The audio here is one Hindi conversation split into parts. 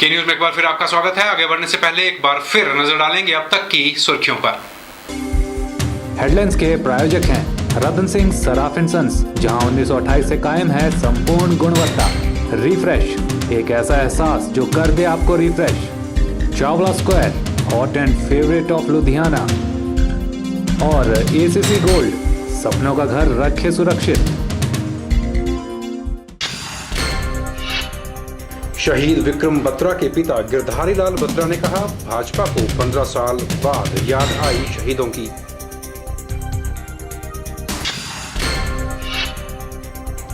के न्यूज में एक बार फिर आपका स्वागत है। आगे बढ़ने से पहले एक बार फिर नजर डालेंगे अब तक की सुर्खियों पर। हेडलाइंस के प्रायोजक हैं रतन सिंह सराफ एंड सन्स, जहां 1928 से कायम है संपूर्ण गुणवत्ता। रिफ्रेश, एक ऐसा एहसास जो कर दे आपको refresh. Chawla square, hot and favourite of Ludhiana. और एसीसी गोल्ड, सपनों का घर रखे सुरक्षित। शहीद विक्रम बत्रा के पिता गिरधारी लाल बत्रा ने कहा, भाजपा को 15 साल बाद याद आई शहीदों की।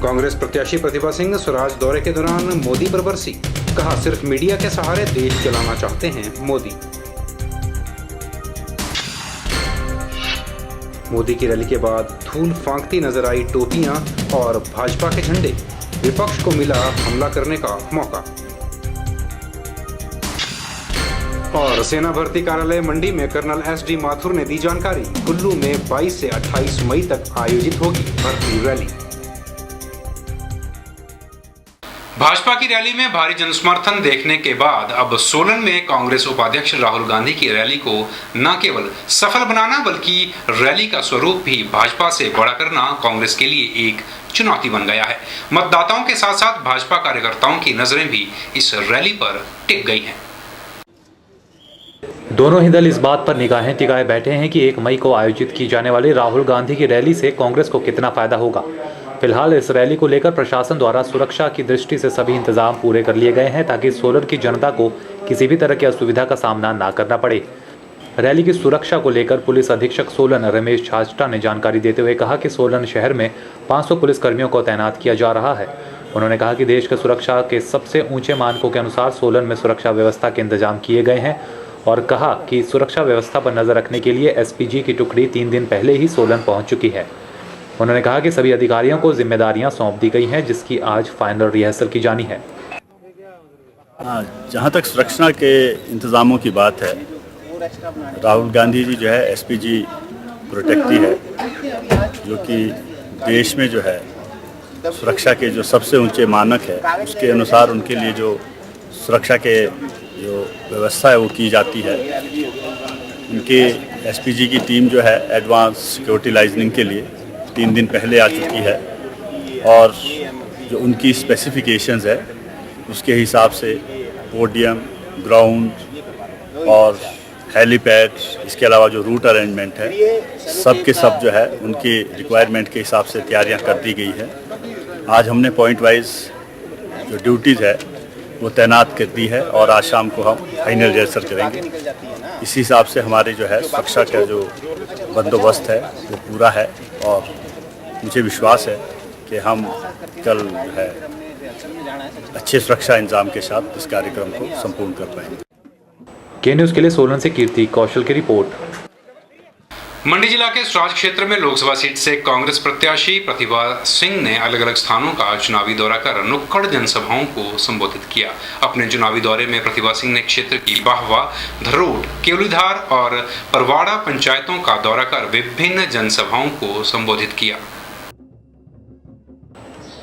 कांग्रेस प्रत्याशी प्रतिभा सिंह स्वराज दौरे के दौरान मोदी पर बरसी, कहा सिर्फ मीडिया के सहारे देश चलाना चाहते हैं मोदी। मोदी की रैली के बाद धूल फांकती नजर आई टोपियां और भाजपा के झंडे, विपक्ष को मिला हमला करने का मौका। और सेना भर्ती कार्यालय मंडी में कर्नल एसडी माथुर ने दी जानकारी, कुल्लू में 22 से 28 मई तक आयोजित होगी भर्ती रैली। भाजपा की रैली में भारी जनसमर्थन देखने के बाद अब सोलन में कांग्रेस उपाध्यक्ष राहुल गांधी की रैली को न केवल सफल बनाना बल्कि रैली का स्वरूप भी भाजपा से बड़ा करना कांग्रेस के लिए एक चुनौती बन गया है। मतदाताओं के साथ साथ भाजपा कार्यकर्ताओं की नजरें भी इस रैली पर टिक गई हैं। दोनों ही दल इस बात पर निगाहें टिकाए बैठे हैं कि 1 मई को आयोजित की जाने वाली राहुल गांधी की रैली से कांग्रेस को कितना फायदा होगा। फिलहाल इस रैली को लेकर प्रशासन द्वारा सुरक्षा की दृष्टि से सभी इंतजाम पूरे कर लिए गए हैं ताकि सोलन की जनता को किसी भी तरह की असुविधा का सामना ना करना पड़े। रैली की सुरक्षा को लेकर पुलिस अधीक्षक सोलन रमेश छाजटा ने जानकारी देते हुए कहा कि सोलन शहर में 500 पुलिसकर्मियों को तैनात किया जा रहा है। उन्होंने कहा कि देश के सुरक्षा के सबसे ऊंचे मानकों के अनुसार सोलन में सुरक्षा व्यवस्था के इंतजाम किए गए हैं और कहा कि सुरक्षा व्यवस्था पर नजर रखने के लिए एसपीजी की टुकड़ी 3 दिन पहले ही सोलन पहुंच चुकी है। उन्होंने कहा कि सभी अधिकारियों को जिम्मेदारियां सौंप दी गई हैं, जिसकी आज फाइनल रिहर्सल की जानी है। जहां तक सुरक्षा के इंतज़ामों की बात है, राहुल गांधी जी जो है एसपीजी प्रोटेक्टी है, जो कि देश में जो है सुरक्षा के जो सबसे ऊंचे मानक है उसके अनुसार उनके लिए जो सुरक्षा के जो व्यवस्था है वो की जाती है। उनके एसपीजी की टीम जो है एडवांस सिक्योरिटी लाइजनिंग के लिए 3 दिन पहले आ चुकी है और जो उनकी स्पेसिफिकेशंस है उसके हिसाब से पोडियम, ग्राउंड और हेलीपैड, इसके अलावा जो रूट अरेंजमेंट है सब के सब जो है उनकी रिक्वायरमेंट के हिसाब से तैयारियां कर दी गई है। आज हमने पॉइंट वाइज जो ड्यूटीज़ है वो तैनात कर दी है और आज शाम को हम फाइनल रिहर्सल करेंगे। इसी हिसाब से हमारे जो है सुरक्षा का जो बंदोबस्त है वो पूरा है और मुझे विश्वास है कि हम कल है अच्छे सुरक्षा इंतजाम के साथ इस कार्यक्रम को संपूर्ण कर पाएंगे। के न्यूज़ के लिए सोलन से कीर्ति कौशल की रिपोर्ट। मंडी जिला के स्वराज क्षेत्र में लोकसभा सीट से कांग्रेस प्रत्याशी प्रतिभा सिंह ने अलग अलग स्थानों का चुनावी दौरा कर नुक्कड़ जनसभाओं को संबोधित किया। अपने चुनावी दौरे में प्रतिभा सिंह ने क्षेत्र की बाहवा, धरोट, केवलीधार और परवाड़ा पंचायतों का दौरा कर विभिन्न जनसभाओं को संबोधित किया।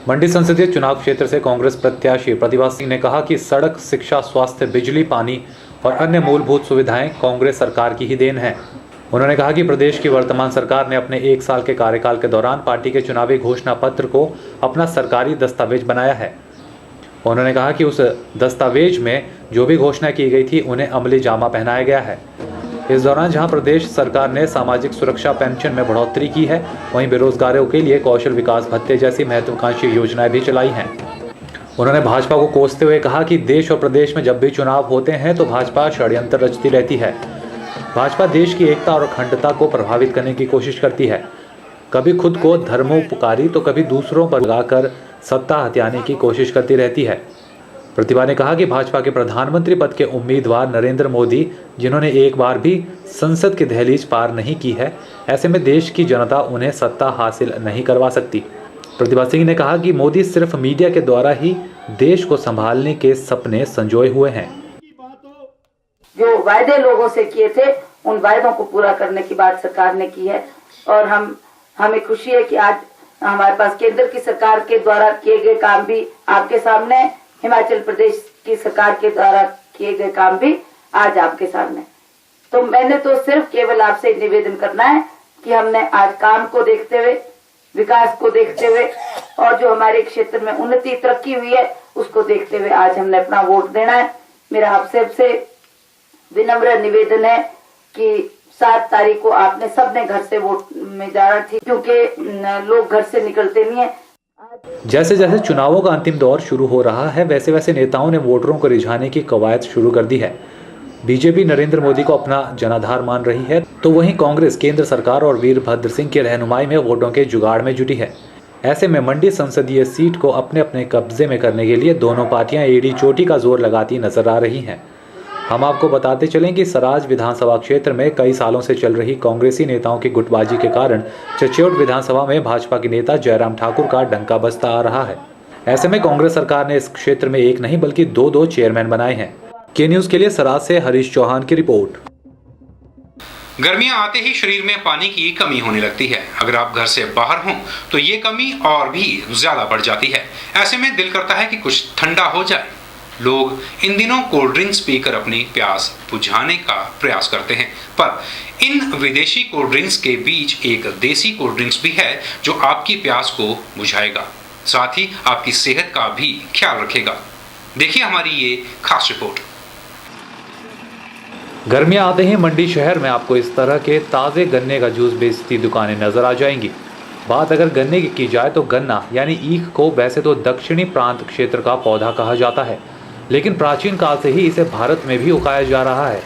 मंडी संसदीय चुनाव क्षेत्र से कांग्रेस प्रत्याशी प्रतिभा सिंह ने कहा कि सड़क, शिक्षा, स्वास्थ्य, बिजली, पानी और अन्य मूलभूत सुविधाएं कांग्रेस सरकार की ही देन है। उन्होंने कहा कि प्रदेश की वर्तमान सरकार ने अपने 1 साल के कार्यकाल के दौरान पार्टी के चुनावी घोषणा पत्र को अपना सरकारी दस्तावेज बनाया है। उन्होंने कहा कि उस दस्तावेज में जो भी घोषणा की गई थी उन्हें अमली जामा पहनाया गया है। इस दौरान जहां प्रदेश सरकार ने सामाजिक सुरक्षा पेंशन में बढ़ोतरी की है, वहीं बेरोजगारों के लिए कौशल विकास भत्ते जैसी महत्वाकांक्षी योजनाएं भी चलाई हैं। उन्होंने भाजपा को कोसते हुए कहा कि देश और प्रदेश में जब भी चुनाव होते हैं तो भाजपा षड्यंत्र रचती रहती है। भाजपा देश की एकता और अखंडता को प्रभावित करने की कोशिश करती है। कभी खुद को धर्मोपकारी तो कभी दूसरों पर लगाकर सत्ता हथियाने की कोशिश करती रहती है। प्रतिभा ने कहा कि भाजपा के प्रधानमंत्री पद के उम्मीदवार नरेंद्र मोदी, जिन्होंने एक बार भी संसद की दहलीज पार नहीं की है, ऐसे में देश की जनता उन्हें सत्ता हासिल नहीं करवा सकती। प्रतिभा सिंह ने कहा कि मोदी सिर्फ मीडिया के द्वारा ही देश को संभालने के सपने संजोए हुए हैं। जो वायदे लोगों से किए थे उन वायदों को पूरा करने की बात सरकार ने की है और हमें खुशी है कि आज हमारे पास केंद्र की सरकार के द्वारा किए गए काम भी आपके सामने, हिमाचल प्रदेश की सरकार के द्वारा किए गए काम भी आज आपके सामने। तो मैंने तो सिर्फ केवल आपसे निवेदन करना है कि हमने आज काम को देखते हुए, विकास को देखते हुए और जो हमारे क्षेत्र में उन्नति तरक्की हुई है उसको देखते हुए आज हमने अपना वोट देना है। मेरा आप सबसे विनम्र निवेदन है कि 7 तारीख को आपने सबने घर से वोट में जाना थी, क्योंकि लोग घर से निकलते नहीं है। जैसे जैसे चुनावों का अंतिम दौर शुरू हो रहा है, वैसे वैसे नेताओं ने वोटरों को रिझाने की कवायद शुरू कर दी है। बीजेपी नरेंद्र मोदी को अपना जनाधार मान रही है, तो वहीं कांग्रेस केंद्र सरकार और वीरभद्र सिंह की रहनुमाई में वोटों के जुगाड़ में जुटी है। ऐसे में मंडी संसदीय सीट को अपने अपने कब्जे में करने के लिए दोनों पार्टियां एड़ी चोटी का जोर लगाती नजर आ रही हैं। हम आपको बताते चलें कि सराज विधानसभा क्षेत्र में कई सालों से चल रही कांग्रेसी नेताओं की गुटबाजी के कारण चचेौट विधानसभा में भाजपा के नेता जयराम ठाकुर का डंका बजता आ रहा है। ऐसे में कांग्रेस सरकार ने इस क्षेत्र में एक नहीं बल्कि 2 चेयरमैन बनाए हैं। के न्यूज के लिए सराज से हरीश चौहान की रिपोर्ट। गर्मियां आते ही शरीर में पानी की कमी होने लगती है। अगर आप घर से बाहर हों तो ये कमी और भी ज्यादा बढ़ जाती है। ऐसे में दिल करता है कि कुछ ठंडा हो जाए। लोग इन दिनों कोल्ड ड्रिंक्स पीकर अपनी प्यास बुझाने का प्रयास करते हैं, पर इन विदेशी कोल्ड ड्रिंक्स के बीच एक देसी कोल्ड ड्रिंक्स भी है जो आपकी प्यास को बुझाएगा, साथ ही आपकी सेहत का भी ख्याल रखेगा। देखिए हमारी ये खास रिपोर्ट। गर्मियां आते ही मंडी शहर में आपको इस तरह के ताज़े गन्ने का जूस बेचती दुकानें नजर आ जाएंगी। बात अगर गन्ने की जाए तो गन्ना यानी ईख को वैसे तो दक्षिणी प्रांत क्षेत्र का पौधा कहा जाता है, लेकिन प्राचीन काल से ही इसे भारत में भी उगाया जा रहा है।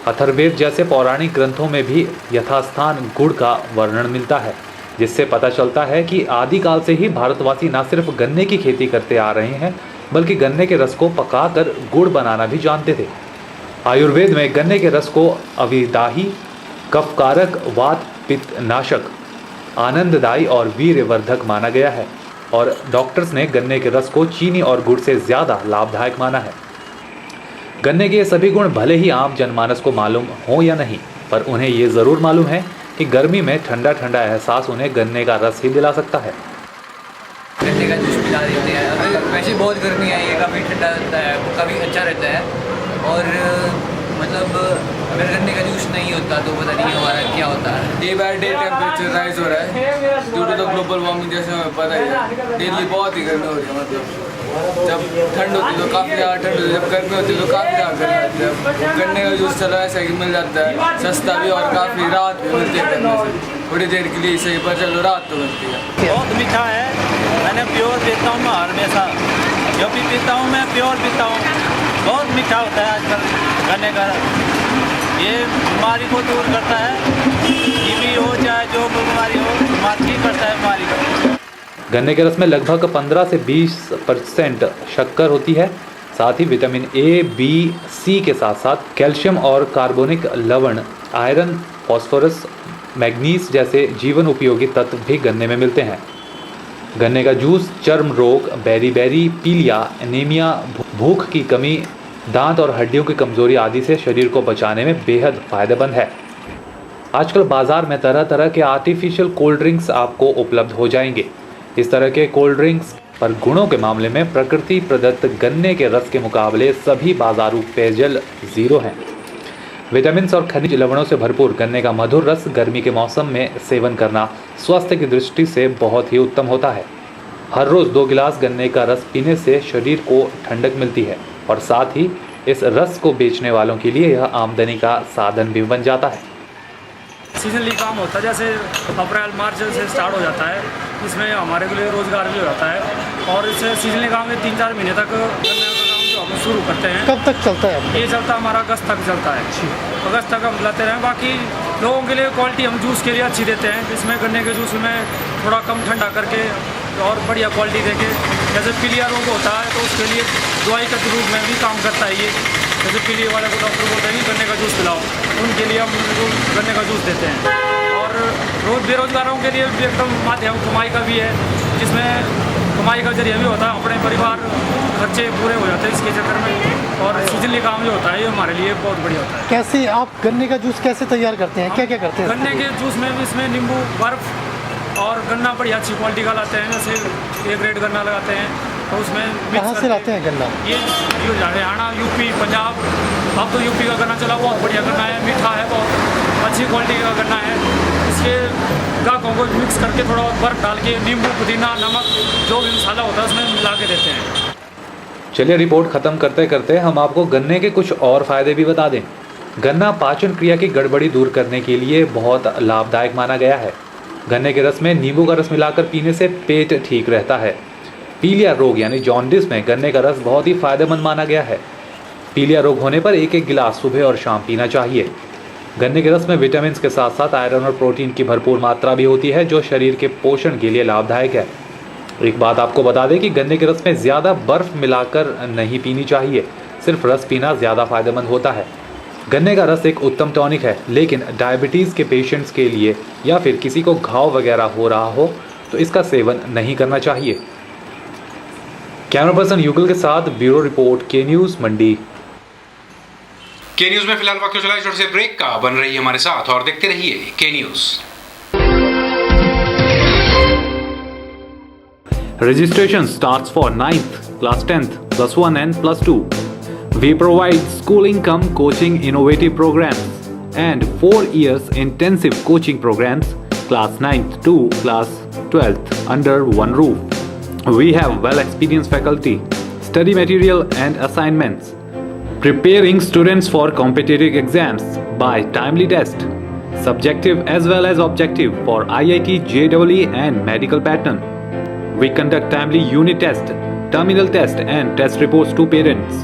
अथर्ववेद जैसे पौराणिक ग्रंथों में भी यथास्थान गुड़ का वर्णन मिलता है, जिससे पता चलता है कि आदिकाल से ही भारतवासी न सिर्फ गन्ने की खेती करते आ रहे हैं, बल्कि गन्ने के रस को पकाकर गुड़ बनाना भी जानते थे। आयुर्वेद में गन्ने के रस को अविदाही, कफकारक, वात पित्त नाशक, आनंददायी और वीर्यवर्धक माना गया है, और डॉक्टर्स ने गन्ने के रस को चीनी और गुड़ से ज़्यादा लाभदायक माना है। गन्ने के ये सभी गुण भले ही आम जनमानस को मालूम हो या नहीं, पर उन्हें ये ज़रूर मालूम है कि गर्मी में ठंडा ठंडा एहसास उन्हें गन्ने का रस ही दिला सकता है। गन्ने का जूस पिला देते हैं। अगर वैसे बहुत गर्मी है, ये काफ़ी ठंडा रहता है, वो काफ़ी अच्छा रहता है। और मतलब अगर गन्ने का जूस नहीं होता तो पता नहीं हमारा क्या होता है। Day by day temperature rise हो रहा है due to the global warming, जैसे हमें पता है। डेली बहुत ही गर्मी हो रही है। मतलब जब ठंड होती है तो काफ़ी ज़्यादा ठंड होती है, जब गर्मी होती है तो काफ़ी ज़्यादा गर्मी होती है। गन्ने का जूस चलो ऐसा कि मिल जाता है, सस्ता भी और काफ़ी राहत भी मिलती है गन्ने से। थोड़ी देर के लिए सही पर चलो राहत तो मिलती है। बहुत मीठा है, मैंने प्योर पीता हूँ, मैं हमेशा जो भी पीता हूँ मैं प्योर पीता हूँ। बहुत मीठा होता है आजकल गन्ने का। ये बीमारी को दूर करता है, टीबी हो चाहे जो बीमारी हो, ठीक करता है बीमारी को। गन्ने के रस में लगभग 15 से 20% शक्कर होती है। साथ ही विटामिन ए, बी, सी के साथ साथ कैल्शियम और कार्बोनिक लवण, आयरन, फास्फोरस, मैग्नीज जैसे जीवन उपयोगी तत्व भी गन्ने में मिलते हैं। गन्ने का जूस चर्म रोग, बेरी, पीलिया, एनीमिया, भूख की कमी, दांत और हड्डियों की कमजोरी आदि से शरीर को बचाने में बेहद फायदेमंद है। आजकल बाजार में तरह तरह के आर्टिफिशियल कोल्ड ड्रिंक्स आपको उपलब्ध हो जाएंगे। इस तरह के कोल्ड ड्रिंक्स पर गुणों के मामले में प्रकृति प्रदत्त गन्ने के रस के मुकाबले सभी बाजारू पेयजल जीरो हैं। विटामिन और खनिज लवणों से भरपूर गन्ने का मधुर रस गर्मी के मौसम में सेवन करना स्वास्थ्य की दृष्टि से बहुत ही उत्तम होता है। हर रोज़ 2 गिलास गन्ने का रस पीने से शरीर को ठंडक मिलती है और साथ ही इस रस को बेचने वालों के लिए यह आमदनी का साधन भी बन जाता है। सीजनली काम होता है, जैसे अप्रैल मार्च से स्टार्ट हो जाता है, इसमें हमारे के लिए रोज़गार भी हो जाता है। और इस सीजनली काम में 3-4 महीने तक गन्ने का काम जो हम शुरू करते हैं। कब तक चलता है? ये चलता हमारा अगस्त तक चलता है। अगस्त तक हम लाते रहें। बाकी लोगों के लिए क्वालिटी हम जूस के लिए अच्छी देते हैं, जिसमें गन्ने के जूस में थोड़ा कम ठंडा करके और बढ़िया क्वालिटी देके। जैसे पीलिया रोग होता है तो उसके लिए दवाई के रूप में भी काम करता है ये। जैसे पीलिया वाले को डॉक्टर बोलते हैं कि गन्ने का जूस पिलाओ, उनके लिए हम गन्ने का जूस देते हैं। और रोज़ बेरोजगारों के लिए भी एकदम माध्यम कमाई का भी है, जिसमें कमाई का जरिया भी होता है, अपने परिवार खर्चे पूरे हो जाते हैं इसके चक्कर में। और सीजनली काम जो होता है ये हमारे लिए बहुत बढ़िया होता है। कैसे आप गन्ने का जूस कैसे तैयार करते हैं? क्या क्या करते हैं? गन्ने के जूस में भी इसमें नींबू, बर्फ़ और गन्ना बढ़िया अच्छी क्वालिटी का लाते हैं। जैसे A ग्रेड गन्ना लगाते हैं तो उसमें कहाँ से लाते हैं गन्ना? ये हरियाणा, यूपी, पंजाब। अब तो यूपी का गन्ना चला, बहुत बढ़िया गन्ना है, मीठा है, बहुत अच्छी क्वालिटी का गन्ना है। इसके गाहकों को मिक्स करके थोड़ा बर्फ डाल के नींबू, पुदीना, नमक, जो भी मसाला होता है उसमें मिला के देते हैं। चलिए रिपोर्ट खत्म करते करते हम आपको गन्ने के कुछ और फायदे भी बता दें। गन्ना पाचन क्रिया की गड़बड़ी दूर करने के लिए बहुत लाभदायक माना गया है। गन्ने के रस में नींबू का रस मिलाकर पीने से पेट ठीक रहता है। पीलिया रोग यानी जॉन्डिस में गन्ने का रस बहुत ही फायदेमंद माना गया है। पीलिया रोग होने पर एक गिलास सुबह और शाम पीना चाहिए। गन्ने के रस में विटामिन के साथ साथ आयरन और प्रोटीन की भरपूर मात्रा भी होती है, जो शरीर के पोषण के लिए लाभदायक है। एक बात आपको बता दें कि गन्ने के रस में ज़्यादा बर्फ मिलाकर नहीं पीनी चाहिए, सिर्फ रस पीना ज़्यादा फायदेमंद होता है। गन्ने का रस एक उत्तम टॉनिक है, लेकिन डायबिटीज़ के पेशेंट्स के लिए या फिर किसी को घाव वगैरह हो रहा हो तो इसका सेवन नहीं करना चाहिए। कैमरा पर्सन युगल के साथ ब्यूरो रिपोर्ट, के न्यूज़ मंडी। के न्यूज़ में फिलहाल वक्त चला छोटे से ब्रेक का। बन रही हमारे साथ और देखते रहिए के news. Registration starts for 9th, class 10th, plus 1 and plus 2. We provide school income coaching innovative programs and 4 years intensive coaching programs, class 9th to class 12th under one roof. We have well-experienced faculty, study material and assignments, preparing students for competitive exams by timely test, subjective as well as objective for IIT, JEE and medical pattern. We conduct timely unit test, terminal test and test reports to parents.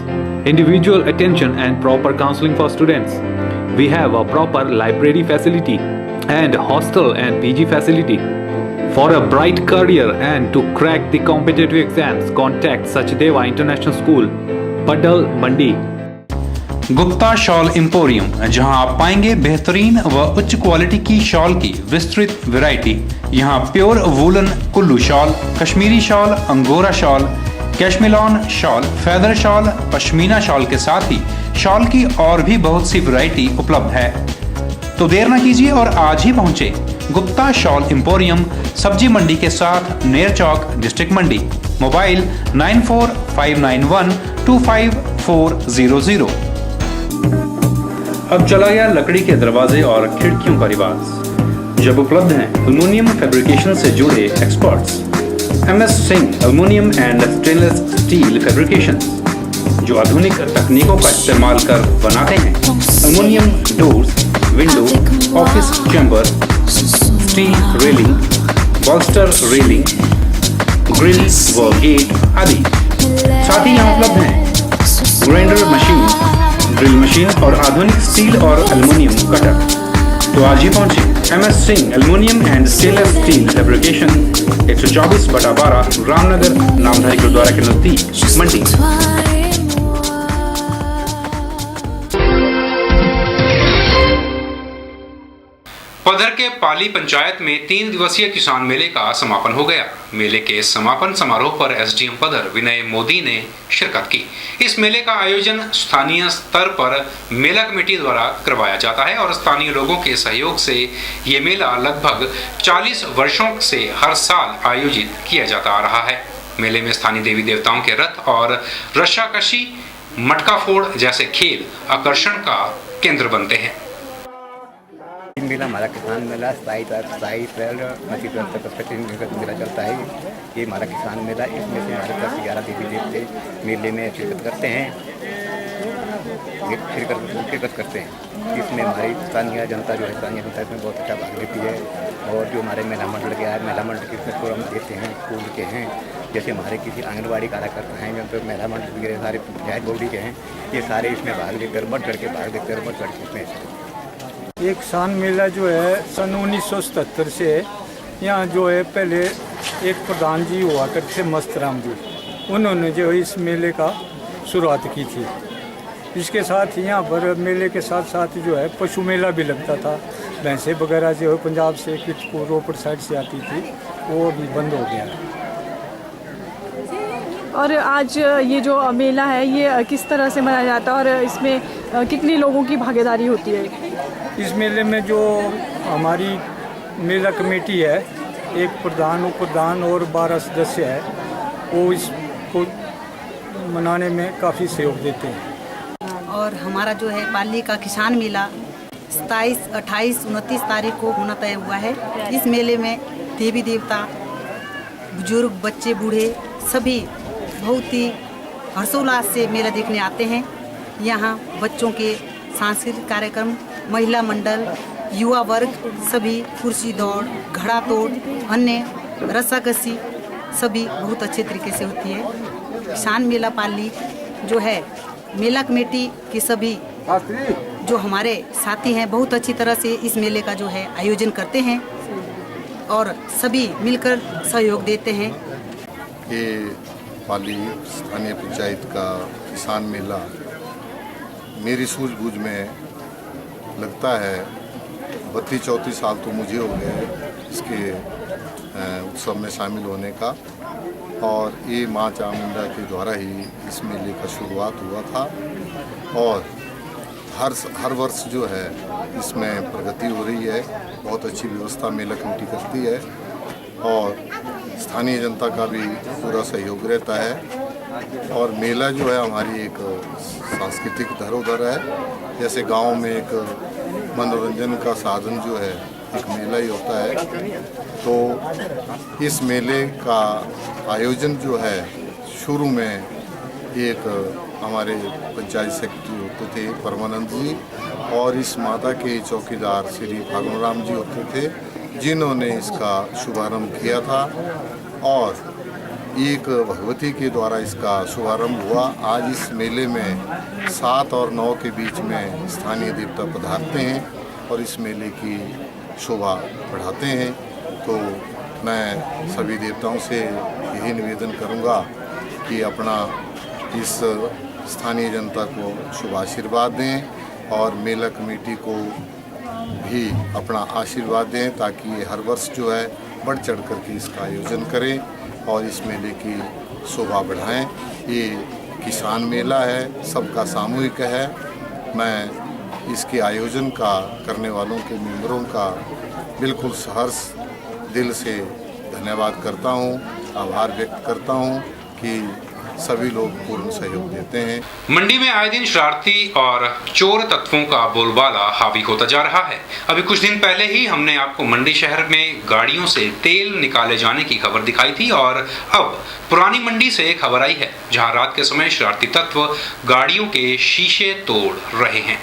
Individual attention and proper counseling for students. We have a proper library facility and hostel and PG facility. For a bright career and to crack the competitive exams, contact Sachdeva International School, Padal, Mandi. Gupta shawl emporium, जहां आप पाएंगे बेहतरीन व उच्च क्वालिटी की शॉल की विस्तृत वैरायटी। यहां pure woollen Kullu shawl, Kashmiri shawl, angora shawl, cashmilon shawl, feather shawl, pashmina shawl के साथ ही शॉल की और भी बहुत सी वैरायटी उपलब्ध है। तो देर न कीजिए और आज ही पहुंचे गुप्ता शॉल एम्पोरियम, सब्जी मंडी के साथ, नेर चौक, डिस्ट्रिक्ट मंडी। मोबाइल 9459125400। अब चला गया लकड़ी के दरवाजे और खिड़कियों का रिवाज, जब उपलब्ध हैं एल्युमिनियम फैब्रिकेशन से जुड़े experts MS Singh aluminium and stainless steel fabrication, जो आधुनिक तकनीकों का इस्तेमाल कर बनाते हैं aluminium doors, window, office chamber, steel railing, बॉल्स्टर railing, grill व गेट आदि। साथ ही यहाँ उपलब्ध हैं ग्राइंडर मशीन, ड्रिल मशीन और आधुनिक स्टील और एल्युमिनियम कटर। तो आज ही पहुंचे MS Singh aluminium and stainless steel fabrication, 124/12 Ramnagar, Namdhari gurdwara के नजदीक, मंडी। पधर के पाली पंचायत में 3 दिवसीय किसान मेले का समापन हो गया। मेले के समापन समारोह पर SDM पधर विनय मोदी ने शिरकत की। इस मेले का आयोजन स्थानीय स्तर पर मेला कमेटी द्वारा करवाया जाता है और स्थानीय लोगों के सहयोग से ये मेला लगभग 40 वर्षों से हर साल आयोजित किया जाता आ रहा है। मेले में स्थानीय देवी देवताओं के रथ और रस्साकशी, मटका फोड़ जैसे खेल आकर्षण का केंद्र बनते हैं। मेला हमारा किसान मेला 27 अप्रैल तक मेला चलता है। ये हमारा किसान मेला, इसमें से हमारे 10-11 देवी देवते मेले में शिरकत करते हैं। इसमें हमारी स्थानीय जनता जो है, स्थानीय जनता इसमें बहुत अच्छा भाग लेती है। और जो हमारे मेला मंडल के है, मेला मंडल के प्रोग्राम देते हैं स्कूल के हैं, जैसे हमारे किसी आंगनबाड़ी कार्यकर्ता हैं या तो मेला मंडल के सारे पंचायत बोर्डी के हैं, ये सारे इसमें भाग लेकर बढ़ चढ़ के भाग लेकर बढ़ चढ़ के इसमें। एक किसान मेला जो है सन 1977 से यहाँ जो है, पहले एक प्रधान जी हुआ करते थे मस्तराम जी, उन्होंने जो है इस मेले का शुरुआत की थी। इसके साथ यहाँ पर मेले के साथ साथ जो है पशु मेला भी लगता था। भैंसें वगैरह जो है पंजाब से किटपुर रोपड़ साइड से आती थी, वो अभी बंद हो गया है। और आज ये जो मेला है ये किस तरह से मनाया जाता है और इसमें कितने लोगों की भागीदारी होती है? इस मेले में जो हमारी मेला कमेटी है, एक प्रधान, उप प्रधान और 12 सदस्य है, वो इस को मनाने में काफ़ी सहयोग देते हैं। और हमारा जो है पाली का किसान मेला 27, 28, 29 तारीख को होना तय हुआ है। इस मेले में देवी देवता, बुजुर्ग, बच्चे, बूढ़े सभी बहुत ही हर्षोल्लास से मेला देखने आते हैं। यहाँ बच्चों के सांस्कृतिक कार्यक्रम, महिला मंडल, युवा वर्ग सभी कुर्सी दौड़, घड़ा तोड़, अन्य रस्साकसी सभी बहुत अच्छे तरीके से होती है। किसान मेला पाली जो है मेला कमेटी के सभी जो हमारे साथी हैं बहुत अच्छी तरह से इस मेले का जो है आयोजन करते हैं और सभी मिलकर सहयोग देते हैं। ये पाली स्थानीय पंचायत का किसान मेला मेरी सूझबूझ में लगता है 32-34 साल तो मुझे हो गए इसके उत्सव में शामिल होने का, और ये माँ चामुंडा के द्वारा ही इस मेले का शुरुआत हुआ था। और हर वर्ष जो है इसमें प्रगति हो रही है, बहुत अच्छी व्यवस्था मेला कमेटी करती है और स्थानीय जनता का भी पूरा सहयोग रहता है। और मेला जो है हमारी एक सांस्कृतिक धरोहर है। जैसे गांव में एक मनोरंजन का साधन जो है एक मेला ही होता है, तो इस मेले का आयोजन जो है शुरू में एक हमारे पंचायत सेक्रेटरी होते थे परमानंद जी, और इस माता के चौकीदार श्री फागुन राम जी होते थे जिन्होंने इसका शुभारंभ किया था। और एक भगवती के द्वारा इसका शुभारंभ हुआ। आज इस मेले में 7 और 9 के बीच में स्थानीय देवता पधारते हैं और इस मेले की शोभा बढ़ाते हैं। तो मैं सभी देवताओं से यही निवेदन करूंगा कि अपना इस स्थानीय जनता को शुभ आशीर्वाद दें और मेला कमेटी को भी अपना आशीर्वाद दें, ताकि ये हर वर्ष जो है बढ़ चढ़ कर के इसका आयोजन करें और इस मेले की शोभा बढ़ाएं। ये किसान मेला है, सबका सामूहिक है। मैं इसके आयोजन का करने वालों के मेंबरों का बिल्कुल सहर्ष दिल से धन्यवाद करता हूँ, आभार व्यक्त करता हूँ कि सभी लोग पूर्ण सहयोग देते हैं। मंडी में आए दिन शरारती और चोर तत्वों का बोलबाला हावी होता जा रहा है। अभी कुछ दिन पहले ही हमने आपको मंडी शहर में गाड़ियों से तेल निकाले जाने की खबर दिखाई थी और अब पुरानी मंडी से एक खबर आई है जहां रात के समय शरारती तत्व गाड़ियों के शीशे तोड़ रहे हैं।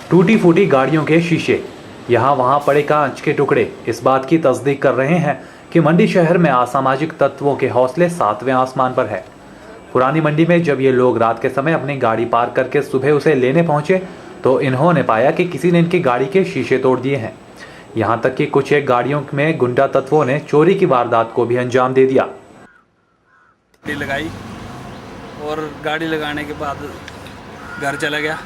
टूटी फूटी गाड़ियों के शीशे, यहाँ वहाँ पड़े कांच के टुकड़े इस बात की तस्दीक कर रहे हैं कि मंडी शहर में असामाजिक तत्वों के हौसले 7वें आसमान पर है। पुरानी मंडी में जब ये लोग रात के समय अपनी गाड़ी पार्क करके सुबह उसे लेने पहुंचे तो इन्होंने पाया कि किसी ने इनकी गाड़ी के शीशे तोड़ दिए हैं। यहां तक कि कुछ एक गाड़ियों में गुंडा तत्वों ने चोरी की वारदात को भी अंजाम दे दिया। लगाई और गाड़ी लगाने के बाद घर चला गया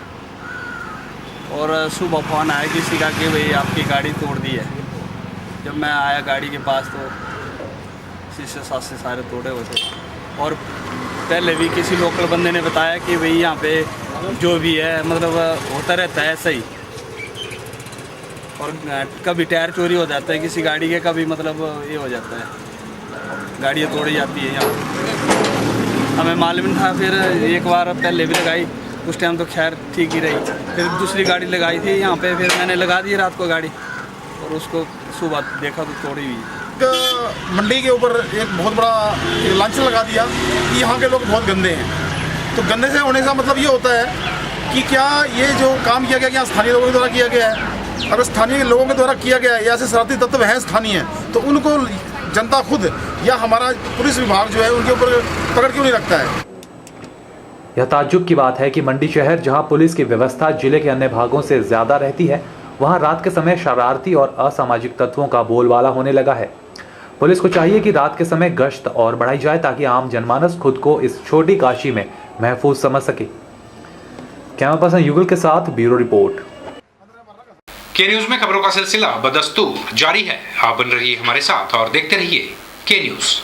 और सुबह फोन आया किसी का कि भाई आपकी गाड़ी तोड़ दी है। जब मैं आया गाड़ी के पास तो शीशे साशे सारे तोड़े हुए थे और पहले भी किसी लोकल बंदे ने बताया कि भाई यहाँ पे जो भी है मतलब होता रहता है ऐसा ही, और कभी टायर चोरी हो जाता है किसी गाड़ी के, कभी मतलब ये हो जाता है गाड़ियाँ तोड़ी जाती है यहाँ। हमें मालूम नहीं था, फिर एक बार पहले भी लगाई, उस टाइम तो खैर ठीक ही रही। फिर दूसरी गाड़ी लगाई थी यहाँ पे, फिर मैंने लगा दी रात को गाड़ी और उसको सुबह देखा तो तोड़ी हुई। मंडी के ऊपर एक बहुत बड़ा लांछन लगा दिया कि यहाँ के लोग बहुत गंदे हैं। तो गंदे से होने का मतलब ये होता है कि क्या ये जो काम किया गया क्या स्थानीय लोगों के द्वारा किया गया है? अगर स्थानीय लोगों के द्वारा किया गया है या ऐसे शरारती तत्व हैं स्थानीय, तो उनको जनता खुद या हमारा पुलिस विभाग जो है उनके ऊपर पकड़ क्यों नहीं रखता है? यह ताज्जुब की बात है कि मंडी शहर जहां पुलिस की व्यवस्था जिले के अन्य भागों से ज्यादा रहती है, वहां रात के समय शरारती और असामाजिक तत्वों का बोलबाला होने लगा है। पुलिस को चाहिए कि रात के समय गश्त और बढ़ाई जाए ताकि आम जनमानस खुद को इस छोटी काशी में महफूज समझ सके। कैमरा पर्सन युगल के साथ ब्यूरो रिपोर्ट। के न्यूज में खबरों का सिलसिला बदस्तूर जारी है। आप बन रहिए हमारे साथ और देखते रहिए के न्यूज।